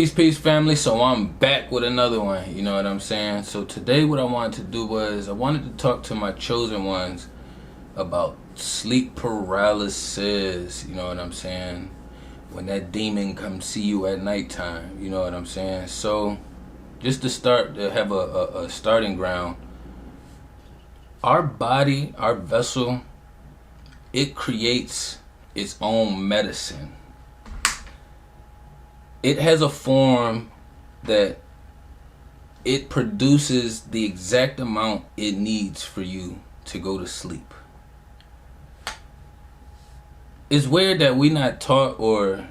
Peace, family. So I'm back with another one, you know what I'm saying? So today what I wanted to do was I wanted to talk to my chosen ones about sleep paralysis, you know what I'm saying? When that demon comes see you at nighttime, you know what I'm saying? So just to have a starting ground, our body, our vessel, it creates its own medicine. It has a form that it produces the exact amount it needs for you to go to sleep. It's weird that we're not taught or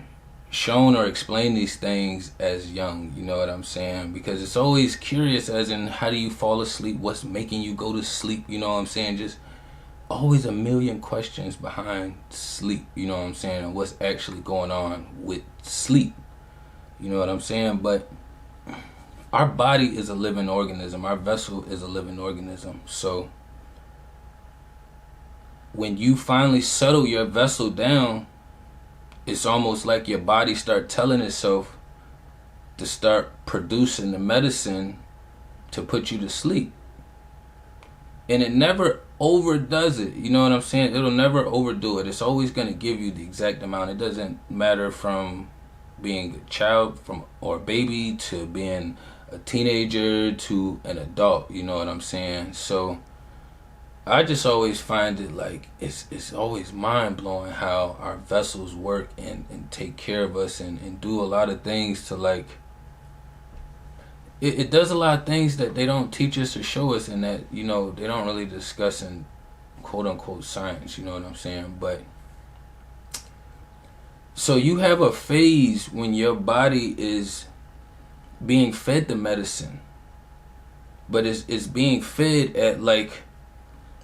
shown or explained these things as young, you know what I'm saying? Because it's always curious as in how do you fall asleep? What's making you go to sleep? You know what I'm saying? Just always a million questions behind sleep, you know what I'm saying? And what's actually going on with sleep. You know what I'm saying? But our body is a living organism. Our vessel is a living organism. So when you finally settle your vessel down, it's almost like your body start telling itself to start producing the medicine to put you to sleep. And it never overdoes it. You know what I'm saying? It'll never overdo it. It's always going to give you the exact amount. It doesn't matter from being a child or a baby to being a teenager to an adult, you know what I'm saying? So I just always find it like it's always mind-blowing how our vessels work and take care of us and do a lot of things to like it does a lot of things that they don't teach us or show us, and that, you know, they don't really discuss in quote-unquote science, you know what I'm saying? But so you have a phase when your body is being fed the medicine, but it's being fed at like,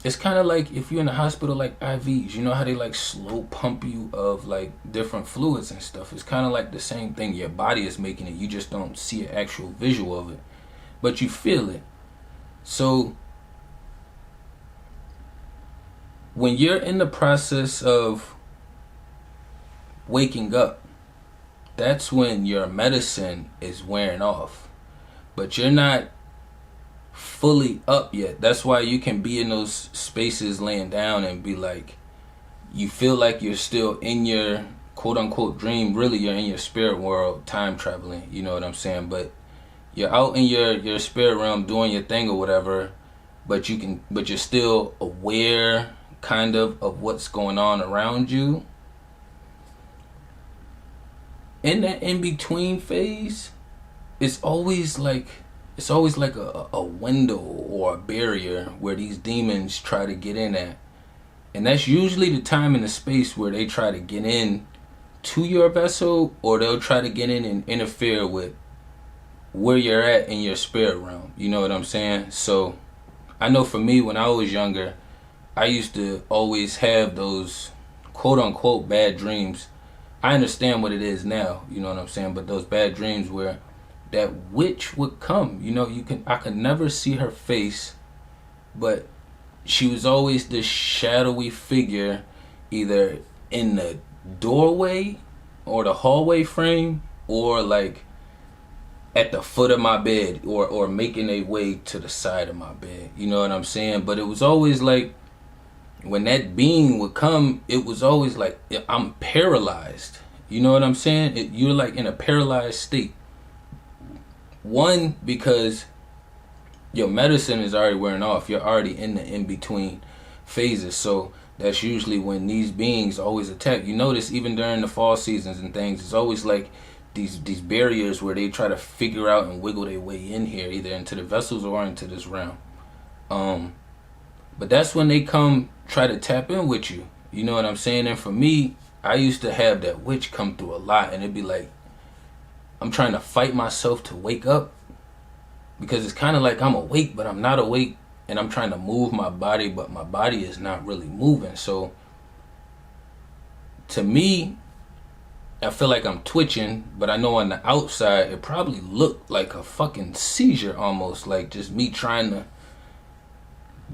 it's kind of like if you're in the hospital, like IVs, you know how they like slow pump you of like different fluids and stuff. It's kind of like the same thing. Your body is making it. You just don't see an actual visual of it, but you feel it. So when you're in the process of waking up, that's when your medicine is wearing off, but you're not fully up yet. That's why you can be in those spaces laying down and be like, you feel like you're still in your quote-unquote dream. Really, you're in your spirit world, time traveling, you know what I'm saying? But you're out in your spirit realm doing your thing or whatever, but you're still aware kind of what's going on around you. In that in-between phase, it's always like a window or a barrier where these demons try to get in at. And that's usually the time and the space where they try to get in to your vessel, or they'll try to get in and interfere with where you're at in your spirit realm. You know what I'm saying? So I know for me, when I was younger, I used to always have those quote-unquote bad dreams. I understand what it is now, you know what I'm saying? But those bad dreams where that witch would come, you know, I could never see her face, but she was always this shadowy figure, either in the doorway or the hallway frame, or like at the foot of my bed, or making a way to the side of my bed, you know what I'm saying? But it was always like, when that being would come, it was always like, I'm paralyzed. You know what I'm saying? You're like in a paralyzed state. One, because your medicine is already wearing off. You're already in the in-between phases. So that's usually when these beings always attack. You notice even during the fall seasons and things, it's always like these barriers where they try to figure out and wiggle their way in here, either into the vessels or into this realm. But that's when they come try to tap in with you. You know what I'm saying? And for me, I used to have that witch come through a lot, and it'd be like, I'm trying to fight myself to wake up, because it's kind of like I'm awake, but I'm not awake, and I'm trying to move my body, but my body is not really moving. So to me, I feel like I'm twitching, but I know on the outside, it probably looked like a fucking seizure, almost like just me trying to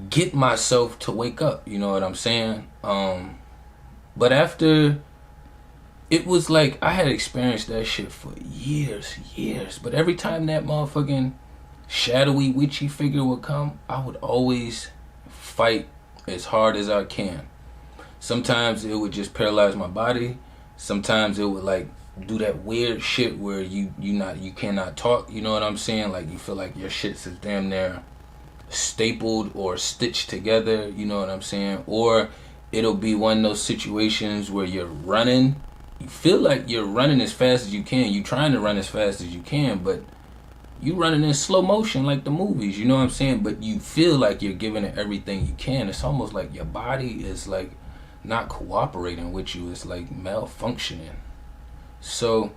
get myself to wake up, you know what I'm saying? But after it was like I had experienced that shit for years. But every time that motherfucking shadowy, witchy figure would come, I would always fight as hard as I can. Sometimes it would just paralyze my body. Sometimes it would like do that weird shit where you cannot talk. You know what I'm saying? Like you feel like your shit's is damn near stapled or stitched together. You know what I'm saying? Or it'll be one of those situations where you're running. You feel like you're running as fast as you can. You're trying to run as fast as you can, but you running in slow motion like the movies. You know what I'm saying? But you feel like you're giving it everything you can. It's almost like your body is like not cooperating with you. It's like malfunctioning. So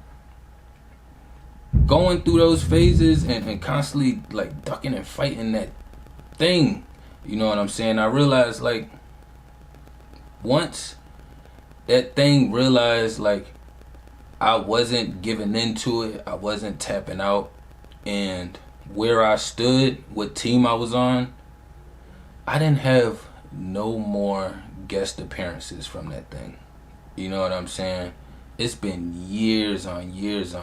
going through those phases and constantly like ducking and fighting that thing, you know what I'm saying? I realized like once that thing realized like I wasn't giving into it, I wasn't tapping out, and where I stood, what team I was on, I didn't have no more guest appearances from that thing. You know what I'm saying? It's been years on years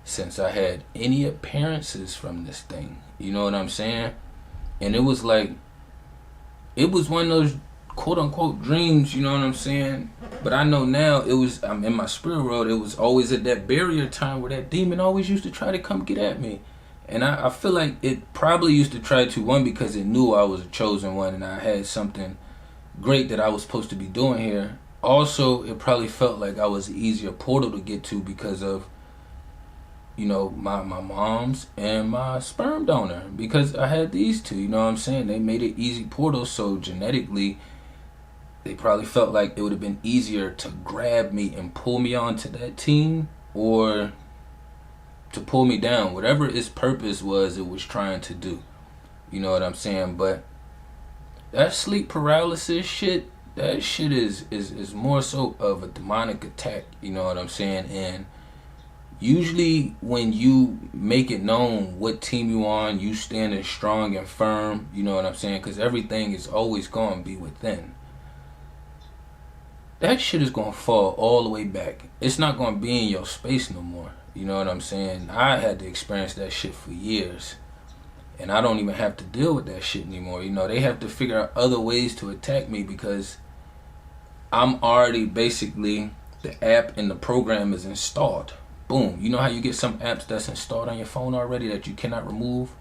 since I had any appearances from this thing. You know what I'm saying? And it was like, it was one of those quote unquote dreams, you know what I'm saying? But I know now I'm in my spirit world, it was always at that barrier time where that demon always used to try to come get at me. And I feel like it probably used to try to, one, because it knew I was a chosen one and I had something great that I was supposed to be doing here. Also, it probably felt like I was an easier portal to get to because of, you know, my mom's and my sperm donor. Because I had these two, you know what I'm saying? They made it easy portal, so genetically, they probably felt like it would have been easier to grab me and pull me onto that team or to pull me down. Whatever its purpose was, it was trying to do. You know what I'm saying? But that sleep paralysis shit, that shit is more so of a demonic attack. You know what I'm saying? And usually when you make it known what team you on, you standing strong and firm. You know what I'm saying? Because everything is always going to be within. That shit is going to fall all the way back. It's not going to be in your space no more. You know what I'm saying? I had to experience that shit for years. And I don't even have to deal with that shit anymore. You know, they have to figure out other ways to attack me because I'm already basically, the app and the program is installed. Boom. You know how you get some apps that's installed on your phone already that you cannot remove?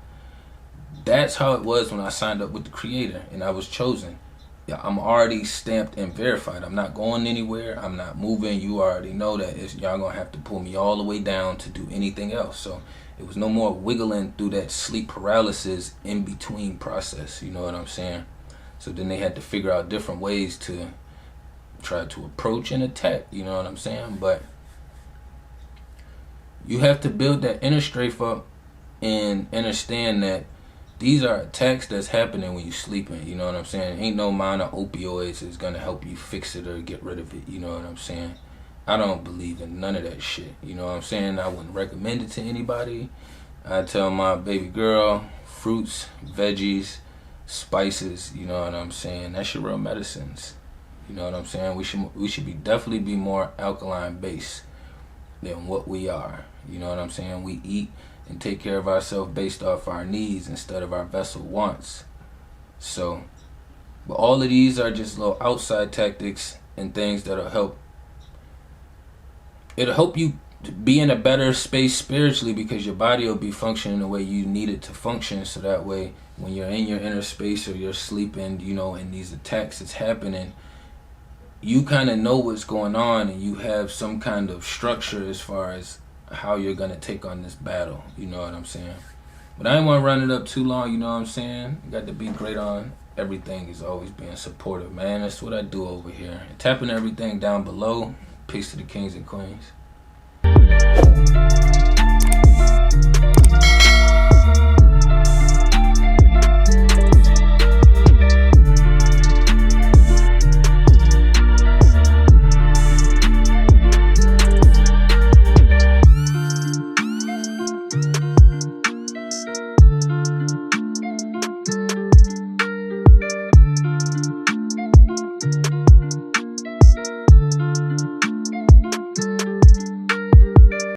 That's how it was when I signed up with the creator and I was chosen. Yeah, I'm already stamped and verified. I'm not going anywhere. I'm not moving. You already know that y'all gonna have to pull me all the way down to do anything else. So it was no more wiggling through that sleep paralysis in between process. You know what I'm saying? So then they had to figure out different ways to try to approach and attack. You know what I'm saying? But you have to build that inner strength up and understand that these are attacks that's happening when you're sleeping. You know what I'm saying? Ain't no amount of opioids is gonna help you fix it or get rid of it. You know what I'm saying? I don't believe in none of that shit. You know what I'm saying? I wouldn't recommend it to anybody. I tell my baby girl, fruits, veggies, spices. You know what I'm saying? That's your real medicines. You know what I'm saying? We should definitely be more alkaline based than what we are. You know what I'm saying? We eat and take care of ourselves based off our needs instead of our vessel wants. So, but all of these are just little outside tactics and things that'll help. It'll help you to be in a better space spiritually because your body will be functioning the way you need it to function. So that way, when you're in your inner space or you're sleeping, you know, and these attacks is happening, you kind of know what's going on and you have some kind of structure as far as how you're going to take on this battle. You know what I'm saying? But I didn't want to run it up too long. You know what I'm saying? Got to be great on everything is always being supportive, man. That's what I do over here. And tapping everything down below. Peace to the kings and queens.